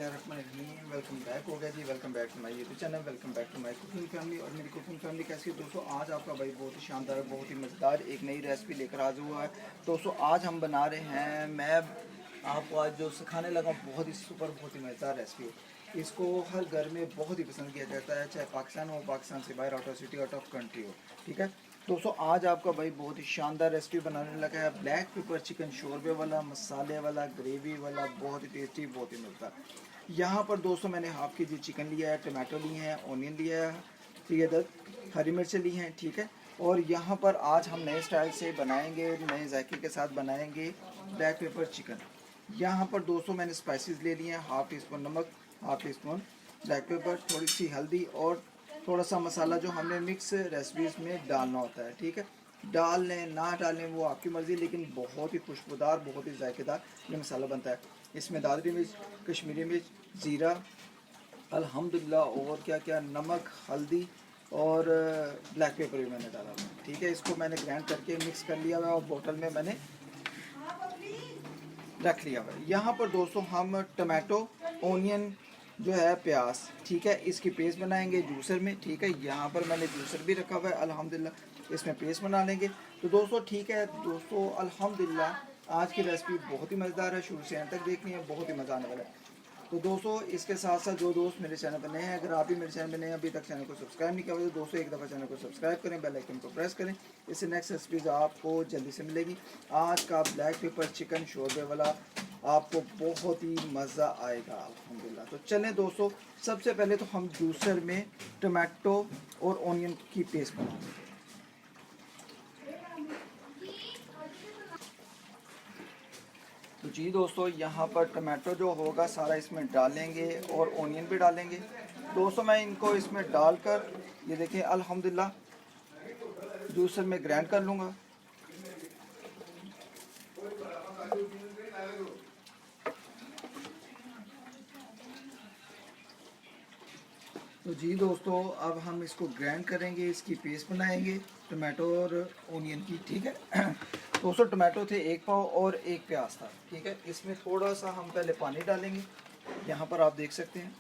बिस्मिल्लाहिर्रहमानिर्रहीम। Welcome back हो गया जी। Welcome back to my YouTube channel, welcome back to my cooking family. और मेरी कुकिंग फैमिली कैसी है दोस्तों? आज आपका भाई बहुत ही शानदार, बहुत ही मज़ेदार एक नई रेसिपी लेकर हाजिर हुआ है दोस्तों। आज हम बना रहे हैं, मैं आपको आज जो सिखाने लगा बहुत ही सुपर, बहुत ही मज़ेदार रेसिपी है। इसको हर घर में बहुत ही पसंद किया जाता है, चाहे पाकिस्तान हो, पाकिस्तान से बाहर, out of city, out of country हो। ठीक है दोस्तों, आज आपका भाई बहुत ही शानदार रेसिपी बनाने लगा है। ब्लैक पेपर चिकन शोरबे वाला, मसाले वाला, ग्रेवी वाला, बहुत ही टेस्टी, बहुत ही मज़ेदार। यहाँ पर दोस्तों मैंने हाफ़ के जी चिकन लिया है, टमाटो लिए हैं, ऑनियन लिया है, 3 अदद हरी मिर्चें ली हैं। ठीक है, और यहाँ पर आज हम नए स्टाइल से बनाएंगे, नए जायके के साथ बनाएंगे ब्लैक पेपर चिकन। यहाँ पर दोस्तों मैंने स्पाइसेस ले लिए हैं, हाफ़ टी स्पून नमक, half tea spoon black pepper, थोड़ी सी हल्दी और थोड़ा सा मसाला जो हमने मिक्स रेसिपीज़ में डालना होता है। ठीक है, डाल लें ना डालें वो आपकी मर्ज़ी, लेकिन बहुत ही खुशबूदार, बहुत ही जायकेदार ये मसाला बनता है। इसमें दादरी मिर्च, कश्मीरी मिर्च, ज़ीरा, अल्हम्दुलिल्लाह, और क्या क्या, नमक, हल्दी और ब्लैक पेपर भी मैंने डाला हुआ है। ठीक है, इसको मैंने ग्राइंड करके मिक्स कर लिया हुआ है और बोतल में मैंने रख लिया हुआ है। यहाँ पर दोस्तों हम टमाटो, ऑनियन जो है, प्याज, ठीक है, इसकी पेस्ट बनाएंगे जूसर में। ठीक है, यहाँ पर मैंने जूसर भी रखा हुआ है अल्हम्दुलिल्लाह, इसमें पेस्ट बना लेंगे। तो दोस्तों ठीक है दोस्तों, अल्हम्दुलिल्लाह आज की रेसिपी बहुत ही मज़ेदार है, शुरू से एंड तक देखनी है, बहुत ही मज़ा आने वाला है। तो दोस्तों इसके साथ साथ जो दोस्त मेरे चैनल पर नए हैं, अगर आप भी मेरे चैनल पर नए हैं, अभी तक चैनल को सब्सक्राइब नहीं किया तो दोस्तों एक दफ़ा चैनल को सब्सक्राइब करें, बेल आइकन को प्रेस करें, इससे नेक्स्ट रेसिपीज़ आपको जल्दी से मिलेगी। आज का ब्लैक पेपर चिकन शोरबे वाला आपको बहुत ही मज़ा आएगा अल्हम्दुलिल्लाह। तो चलें दोस्तों, सबसे पहले तो हम जूसर में टमाटो और ऑनियन की पेस्ट बनाएंगे। तो जी दोस्तों, यहाँ पर टमाटो जो होगा सारा इसमें डालेंगे और ऑनियन भी डालेंगे। दोस्तों मैं इनको इसमें डालकर ये देखिए अल्हम्दुलिल्लाह जूसर में ग्राइंड कर लूँगा। तो जी दोस्तों, अब हम इसको ग्राइंड करेंगे, इसकी पेस्ट बनाएंगे टमाटो और ऑनियन की। ठीक है दोस्तों, टमाटो थे 1 पाव और 1 प्याज था। ठीक है, इसमें थोड़ा सा हम पहले पानी डालेंगे, यहाँ पर आप देख सकते हैं।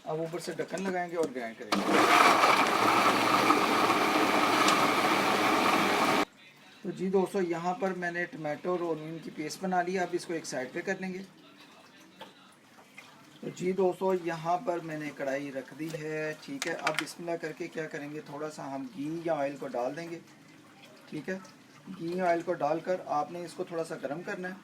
अब ऊपर से ढक्कन लगाएंगे और ग्राइंड करेंगे। तो जी दोस्तों, यहाँ पर मैंने टमाटो और ऑनियन की पेस्ट बना लिया, अब इसको एक साइड पे कर लेंगे। तो जी दोस्तों, यहाँ पर मैंने कढ़ाई रख दी है। ठीक है, अब बिस्मिल्लाह करके क्या करेंगे, थोड़ा सा हम घी या ऑयल को डाल देंगे। ठीक है, घी ऑयल को डालकर आपने इसको थोड़ा सा गर्म करना है।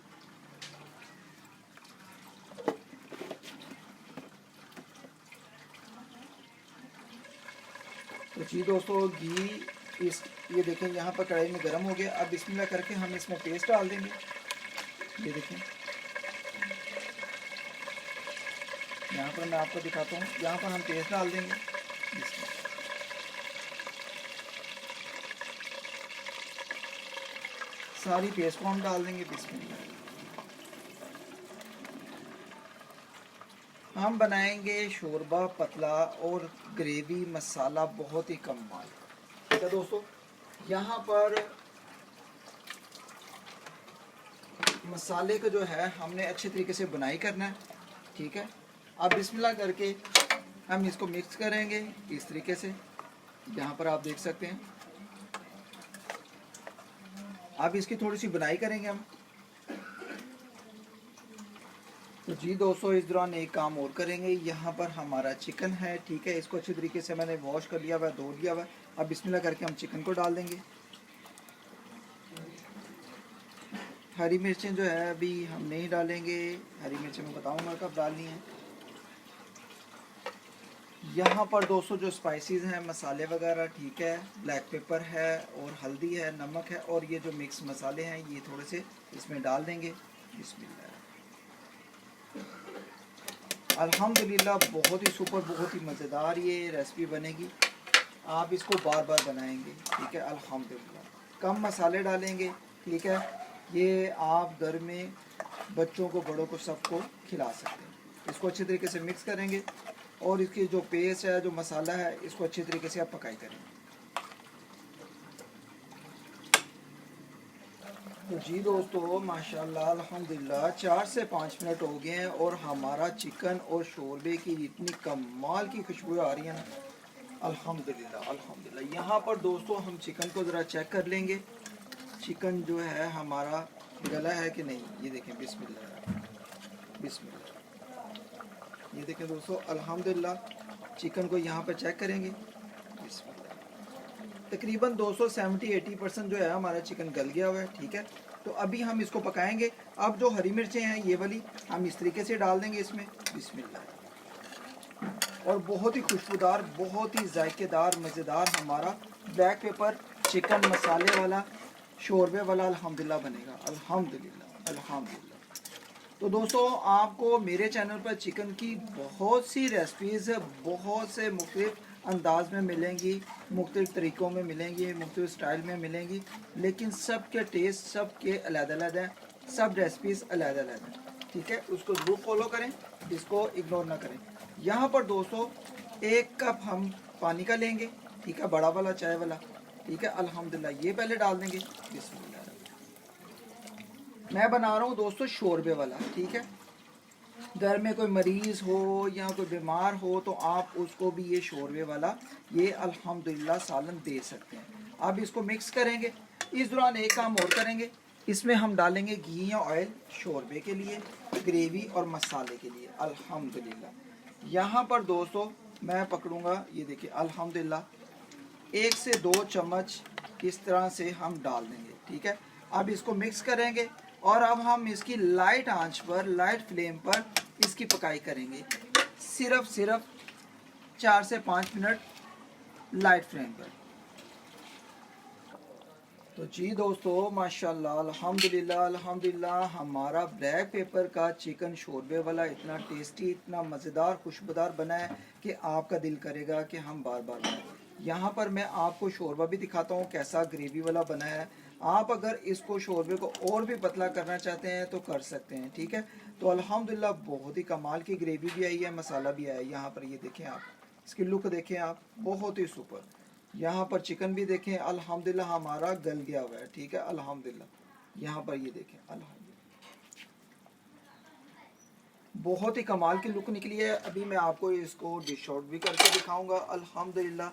तो जी दोस्तों, घी ये देखें यहाँ पर कढ़ाई में गर्म हो गया। अब बिस्मिल्लाह करके हम इसमें पेस्ट डाल देंगे। ये देखें, यहाँ पर मैं आपको दिखाता हूँ, यहाँ पर हम पेस्ट डाल देंगे। सारी पेस्ट को हम डाल देंगे। बिस्मिल्लाह, हम बनाएंगे शोरबा पतला और ग्रेवी मसाला बहुत ही कम माल। ठीक है दोस्तों, यहाँ पर मसाले को जो है हमने अच्छे तरीके से बुनाई करना है। ठीक है, अब बिस्मिल्लाह करके हम इसको मिक्स करेंगे इस तरीके से, यहाँ पर आप देख सकते हैं। अब इसकी थोड़ी सी बुनाई करेंगे हम। तो जी दोस्तों, इस दौरान एक काम और करेंगे, यहाँ पर हमारा चिकन है। ठीक है, इसको अच्छी तरीके से मैंने वॉश कर लिया हुआ है, धो लिया हुआ है। अब बिस्मिल्लाह करके हम चिकन को डाल देंगे। हरी मिर्चें जो है अभी हम नहीं डालेंगे, हरी मिर्चें मैं बताऊंगा कब डालनी है। यहाँ पर दोस्तों जो स्पाइसेस हैं, मसाले वगैरह, ठीक है, ब्लैक पेपर है और हल्दी है, नमक है, और ये जो मिक्स मसाले हैं ये थोड़े से इसमें डाल देंगे। बिस्मिल्लाह, अल्हम्दुलिल्लाह बहुत ही सुपर, बहुत ही मज़ेदार ये रेसिपी बनेगी। आप इसको बार बार बनाएंगे। ठीक है, अल्हम्दुलिल्लाह कम मसाले डालेंगे। ठीक है, ये आप घर में बच्चों को, बड़ों को, सबको खिला सकते हैं। इसको अच्छे तरीके से मिक्स करेंगे और इसकी जो पेस्ट है, जो मसाला है, इसको अच्छे तरीके से आप पकाई करेंगे। तो जी दोस्तों माशाल्लाह अल्हम्दुलिल्लाह 4 से 5 मिनट हो गए हैं और हमारा चिकन और शोरबे की इतनी कमाल की खुशबू आ रही है ना। अल्हम्दुलिल्लाह अल्हम्दुलिल्लाह। यहाँ पर दोस्तों हम चिकन को ज़रा चेक कर लेंगे, चिकन जो है हमारा गला है कि नहीं। ये देखें, बिस्मिल्लाह बिस्मिल्लाह। ये देखें दोस्तों अल्हम्दुलिल्लाह, चिकन को यहाँ पर चेक करेंगे। बिस्मिल्लाह। तकरीबन 270-80% जो है हमारा चिकन गल गया हुआ है। ठीक है, तो अभी हम इसको पकाएंगे। अब जो हरी मिर्चें हैं ये वाली हम इस तरीके से डाल देंगे इसमें। बिस्मिल्लाह। और बहुत ही खुशबूदार, बहुत ही जायकेदार, मज़ेदार हमारा ब्लैक पेपर चिकन मसाले वाला शोरबे वाला अल्हम्दुलिल्लाह बनेगा। अल्हम्दुलिल्लाह अल्हम्दुलिल्लाह। तो दोस्तों आपको मेरे चैनल पर चिकन की बहुत सी रेसिपीज़ बहुत से मुख्तलिफ अंदाज में मिलेंगी, मुख्तलिफ तरीक़ों में मिलेंगी, मुख्तलिफ स्टाइल में मिलेंगी, लेकिन सब के टेस्ट सब के अलग-अलग हैं, सब रेसिपीज़ अलग-अलग हैं। ठीक है, उसको ज़रूर फॉलो करें, इसको इग्नोर ना करें। यहाँ पर दोस्तों 1 कप हम पानी का लेंगे। ठीक है, बड़ा वाला चाय वाला। ठीक है, अल्हम्दुलिल्लाह ये पहले डाल देंगे। बिस्मिल्लाह। मैं बना रहा हूँ दोस्तों शोरबे वाला। ठीक है, घर में कोई मरीज़ हो या कोई बीमार हो तो आप उसको भी ये शोरबे वाला ये अल्हम्दुलिल्लाह सालन दे सकते हैं। अब इसको मिक्स करेंगे। इस दौरान एक काम और करेंगे, इसमें हम डालेंगे घी या ऑयल शोरबे के लिए, ग्रेवी और मसाले के लिए। अल्हम्दुलिल्लाह यहाँ पर दोस्तों मैं पकड़ूंगा, ये देखिए अल्हम्दुलिल्लाह 1 से 2 चम्मच इस तरह से हम डाल देंगे। ठीक है, अब इसको मिक्स करेंगे और अब हम इसकी लाइट आंच पर, लाइट फ्लेम पर इसकी पकाई करेंगे। सिर्फ 4 से 5 मिनट लाइट फ्लेम पर। तो जी दोस्तों माशाल्लाह अल्हम्दुलिल्लाह अल्हम्दुलिल्लाह हमारा ब्लैक पेपर का चिकन शोरबे वाला इतना टेस्टी, इतना मज़ेदार, खुशबूदार बना है कि आपका दिल करेगा कि हम बार बार बनाएं। यहाँ पर मैं आपको शोरबा भी दिखाता हूँ कैसा ग्रेवी वाला बना है। आप अगर इसको शोरबे को और भी पतला करना चाहते हैं तो कर सकते हैं। ठीक है, तो अल्हम्दुलिल्लाह बहुत ही कमाल की ग्रेवी भी आई है, मसाला भी आया है। यहाँ पर ये देखें आप, इसकी लुक देखें आप, बहुत ही सुपर। यहाँ पर चिकन भी देखें अल्हम्दुलिल्लाह हमारा गल गया हुआ है। ठीक है, अल्हम्दुलिल्लाह यहाँ पर ये देखें अल्हम्दुलिल्लाह बहुत ही कमाल की लुक निकली है। अभी मैं आपको इसको डिश आउट भी करके दिखाऊंगा। अल्हम्दुलिल्लाह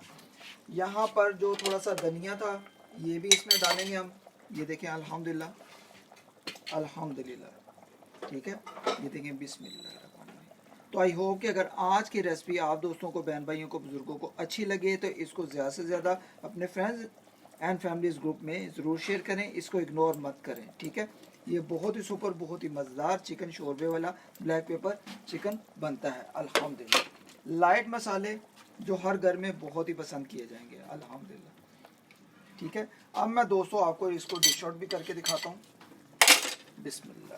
यहाँ पर जो थोड़ा सा धनिया था ये भी इसमें डालेंगे हम। ये देखें अल्हम्दुलिल्लाह अल्हम्दुलिल्लाह। ठीक है, ये देखें बिस्मिल्लाह। तो आई होप कि अगर आज की रेसिपी आप दोस्तों को, बहन भाइयों को, बुजुर्गों को अच्छी लगे तो इसको ज़्यादा से ज़्यादा अपने फ्रेंड्स एंड फैमिलीज ग्रुप में ज़रूर शेयर करें, इसको इग्नोर मत करें। ठीक है, ये बहुत ही सुपर, बहुत ही मज़ेदार चिकन शोरबे वाला ब्लैक पेपर चिकन बनता है अल्हम्दुलिल्लाह। लाइट मसाले जो हर घर में बहुत ही पसंद किए जाएंगे अल्हम्दुलिल्लाह। ठीक है, अब मैं दोस्तों आपको इसको डिश आउट भी करके दिखाता हूँ। बिस्मिल्लाह।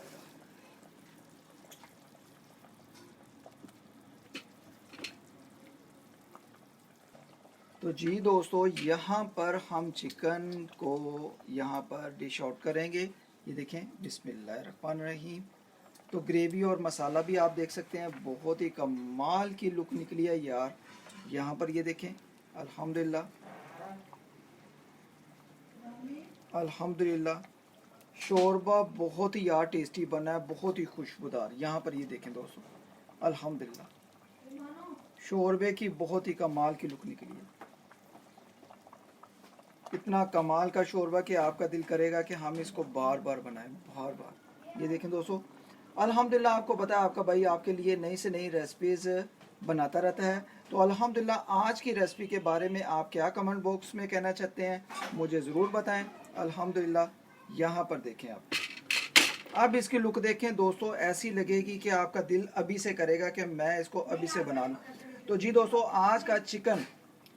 तो जी दोस्तों यहाँ पर हम चिकन को यहाँ पर डिश आउट करेंगे। ये देखें बिस्मिल्लाहिर्रहमानिर्रहीम। तो ग्रेवी और मसाला भी आप देख सकते हैं, बहुत ही कमाल की लुक निकली है यार। यहाँ पर ये देखें अल्हम्दुलिल्लाह अल्हम्दुलिल्लाह शोरबा बहुत ही यार टेस्टी बना है, बहुत ही खुशबूदार। यहाँ पर ये देखें दोस्तों अल्हम्दुलिल्लाह शोरबे की बहुत ही कमाल की लुक निकली है। इतना कमाल का शोरबा कि आपका दिल करेगा कि हम इसको बार बार बनाएं, बार बार। ये देखें दोस्तों अल्हम्दुलिल्लाह, आपको पता है आपका भाई आपके लिए नई से नई रेसिपीज़ बनाता रहता है। तो अल्हम्दुलिल्लाह आज की रेसिपी के बारे में आप क्या कमेंट बॉक्स में कहना चाहते हैं मुझे ज़रूर बताएं। अल्हम्दुलिल्लाह यहाँ पर देखें आप, अब इसकी लुक देखें दोस्तों, ऐसी लगेगी कि आपका दिल अभी से करेगा कि मैं इसको अभी से बना लूँ। तो जी दोस्तों आज का चिकन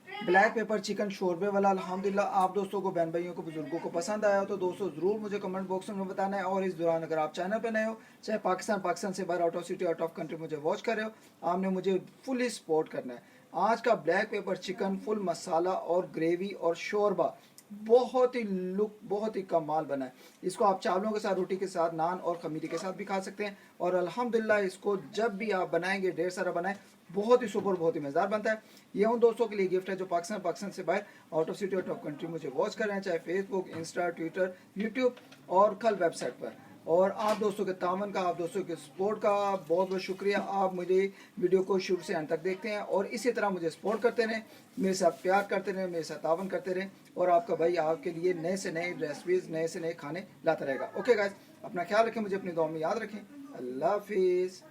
ब्लैक पेपर चिकन शोरबे वाला अल्हम्दुलिल्लाह आप दोस्तों को, बहन भाइयों को, बुजुर्गों को पसंद आया तो दोस्तों ज़रूर मुझे कमेंट बॉक्स में बताना है। और इस दौरान अगर आप चैनल पर नए हो, चाहे पाकिस्तान से बाहर, out of city, out of country मुझे वॉच कर रहे हो, आपने मुझे फुली सपोर्ट करना है। आज का ब्लैक पेपर चिकन फुल मसाला और ग्रेवी और शोरबा बहुत ही लुक, बहुत ही कमाल बना है। इसको आप चावलों के साथ, रोटी के साथ, नान और खमीरी के साथ भी खा सकते हैं। और अल्हम्दुलिल्लाह इसको जब भी आप बनाएंगे ढेर सारा बनाएं बहुत ही सुपर, बहुत ही मज़ेदार बनता है। ये उन दोस्तों के लिए गिफ्ट है जो पाकिस्तान से बाहर, out of city, out of country मुझे वॉच कर रहे हैं, चाहे फेसबुक, इंस्टा, ट्विटर, यूट्यूब और कल वेबसाइट पर। और आप दोस्तों के तावन का, आप दोस्तों के सपोर्ट का बहुत बहुत शुक्रिया। आप मुझे वीडियो को शुरू से अंत तक देखते हैं और इसी तरह मुझे सपोर्ट करते रहें, मेरे साथ प्यार करते रहें, मेरे साथ तावन करते रहें, और आपका भाई आपके लिए नए से नए रेसिपीज़, नए से नए खाने लाता रहेगा। ओके गाइस, अपना ख्याल रखें, मुझे अपनी दुआ में याद रखें। अल्लाह हाफिज़।